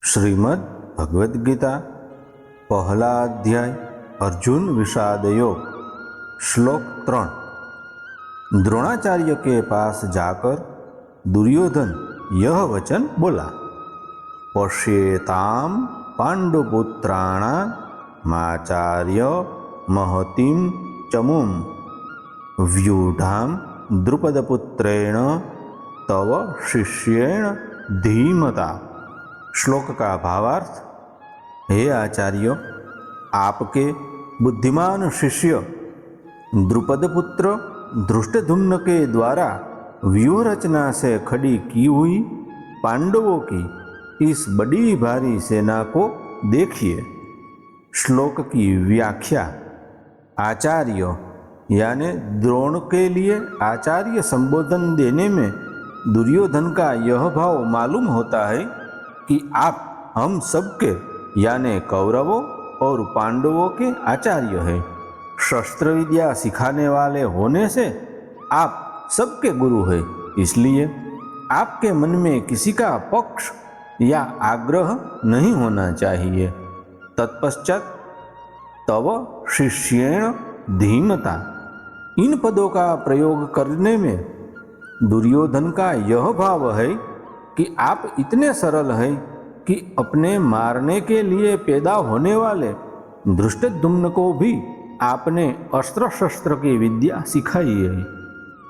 श्रीमद् भगवद गीता पहला अध्याय अर्जुन विषाद योग श्लोक 3। द्रोणाचार्य के पास जाकर दुर्योधन यह वचन बोला, पश्येताम पांडुपुत्राणामाचार्य महतीं चमुम व्यूढ़ाम द्रुपदपुत्रेण तव शिष्येण धीमता। श्लोक का भावार्थ, हे आचार्य, आपके बुद्धिमान शिष्य द्रुपदपुत्र धृष्टद्युम्न के द्वारा व्यूह रचना से खड़ी की हुई पांडवों की इस बड़ी भारी सेना को देखिए। श्लोक की व्याख्या, आचार्य यानी द्रोण के लिए आचार्य संबोधन देने में दुर्योधन का यह भाव मालूम होता है कि आप हम सबके यानी कौरवों और पांडवों के आचार्य हैं। शस्त्र विद्या सिखाने वाले होने से आप सबके गुरु हैं, इसलिए आपके मन में किसी का पक्ष या आग्रह नहीं होना चाहिए। तत्पश्चात तव शिष्येण धीमता, इन पदों का प्रयोग करने में दुर्योधन का यह भाव है कि आप इतने सरल हैं कि अपने मारने के लिए पैदा होने वाले धृष्टद्युम्न को भी आपने अस्त्र शस्त्र की विद्या सिखाई है,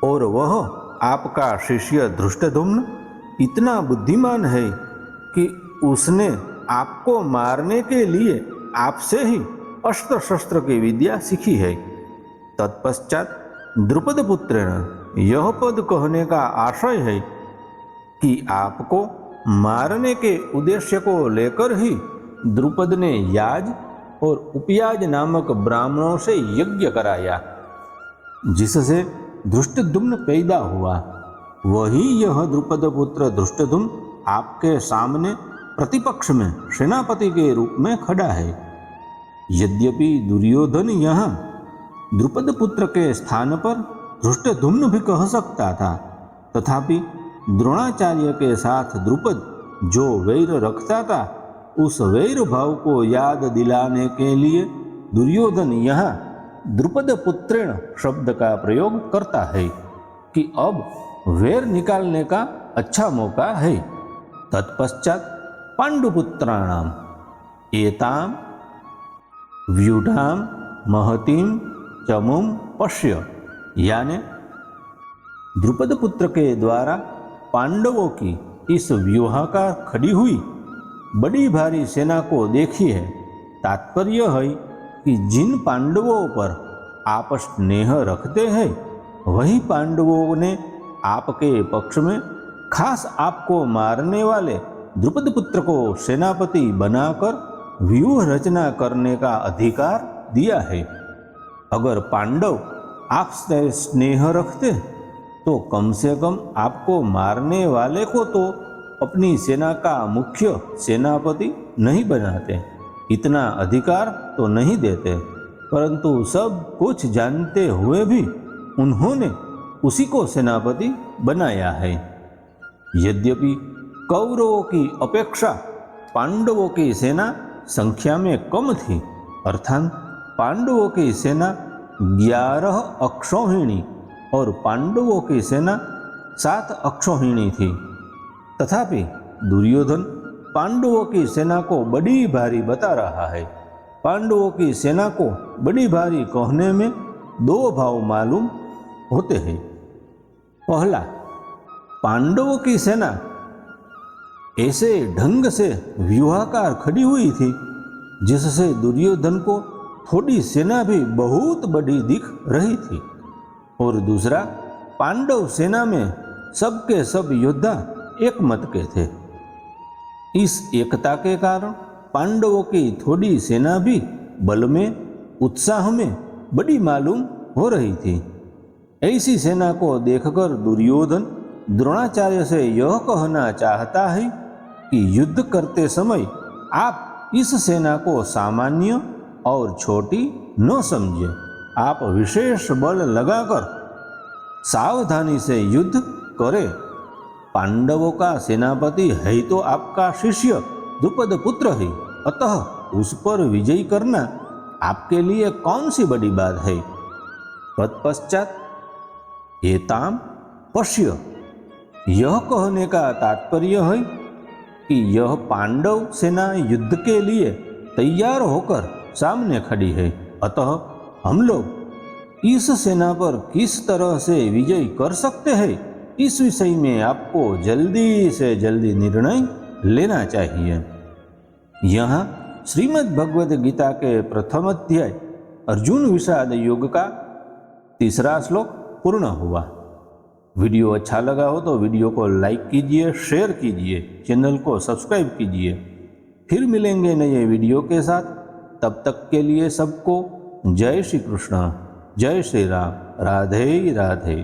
और वह आपका शिष्य धृष्टद्युम्न इतना बुद्धिमान है कि उसने आपको मारने के लिए आपसे ही अस्त्र शस्त्र की विद्या सीखी है। तत्पश्चात द्रुपदपुत्रेण, यह पद कहने का आशय है कि आपको मारने के उद्देश्य को लेकर ही द्रुपद ने याज और उपयाज नामक ब्राह्मणों से यज्ञ कराया, जिससे धृष्टद्युम्न पैदा हुआ। वही यह द्रुपदपुत्र धृष्टद्युम्न आपके सामने प्रतिपक्ष में सेनापति के रूप में खड़ा है। यद्यपि दुर्योधन यहाँ द्रुपदपुत्र के स्थान पर धृष्टद्युम्न भी कह सकता था, तथापि द्रोणाचार्य के साथ द्रुपद जो वैर रखता था, उस वैर भाव को याद दिलाने के लिए दुर्योधन यहाँ द्रुपदपुत्रेण शब्द का प्रयोग करता है कि अब वैर निकालने का अच्छा मौका है। तत्पश्चात पांडुपुत्राणाम एताम व्यूढ़ाम महतीं चमुम पश्य, यानी द्रुपदपुत्र के द्वारा पांडवों की इस व्यूहाकार खड़ी हुई बड़ी भारी सेना को देखिए। तात्पर्य है कि जिन पांडवों पर आप स्नेह रखते हैं, वही पांडवों ने आपके पक्ष में खास आपको मारने वाले द्रुपदपुत्र को सेनापति बनाकर व्यूह रचना करने का अधिकार दिया है। अगर पांडव आपसे स्नेह रखते तो कम से कम आपको मारने वाले को तो अपनी सेना का मुख्य सेनापति नहीं बनाते, इतना अधिकार तो नहीं देते, परंतु सब कुछ जानते हुए भी उन्होंने उसी को सेनापति बनाया है। यद्यपि कौरवों की अपेक्षा पांडवों की सेना संख्या में कम थी, अर्थात पांडवों की सेना 11 अक्षौहिणी और पांडवों की सेना 7 अक्षौहिणी थी, तथापि दुर्योधन पांडवों की सेना को बड़ी भारी बता रहा है। पांडवों की सेना को बड़ी भारी कहने में 2 भाव मालूम होते हैं। पहला, पांडवों की सेना ऐसे ढंग से व्यूहाकार खड़ी हुई थी जिससे दुर्योधन को थोड़ी सेना भी बहुत बड़ी दिख रही थी। और दूसरा, पांडव सेना में सबके सब योद्धा एक मत के थे। इस एकता के कारण पांडवों की थोड़ी सेना भी बल में, उत्साह में बड़ी मालूम हो रही थी। ऐसी सेना को देखकर दुर्योधन द्रोणाचार्य से यह कहना चाहता है कि युद्ध करते समय आप इस सेना को सामान्य और छोटी न समझिए। आप विशेष बल लगाकर सावधानी से युद्ध करें। पांडवों का सेनापति है तो आपका शिष्य द्रुपद पुत्र है, अतः उस पर विजय करना आपके लिए कौन सी बड़ी बात है। तत्पश्चात एताम पश्य, यह कहने का तात्पर्य है कि यह पांडव सेना युद्ध के लिए तैयार होकर सामने खड़ी है, अतः हम लोग इस सेना पर किस तरह से विजय कर सकते हैं, इस विषय में आपको जल्दी से जल्दी निर्णय लेना चाहिए। यहाँ श्रीमद् भगवद गीता के प्रथम अध्याय अर्जुन विषाद योग का 3रा श्लोक पूर्ण हुआ। वीडियो अच्छा लगा हो तो वीडियो को लाइक कीजिए, शेयर कीजिए, चैनल को सब्सक्राइब कीजिए। फिर मिलेंगे नए वीडियो के साथ, तब तक के लिए सबको जय श्री कृष्ण, जय श्री राम, राधे राधे।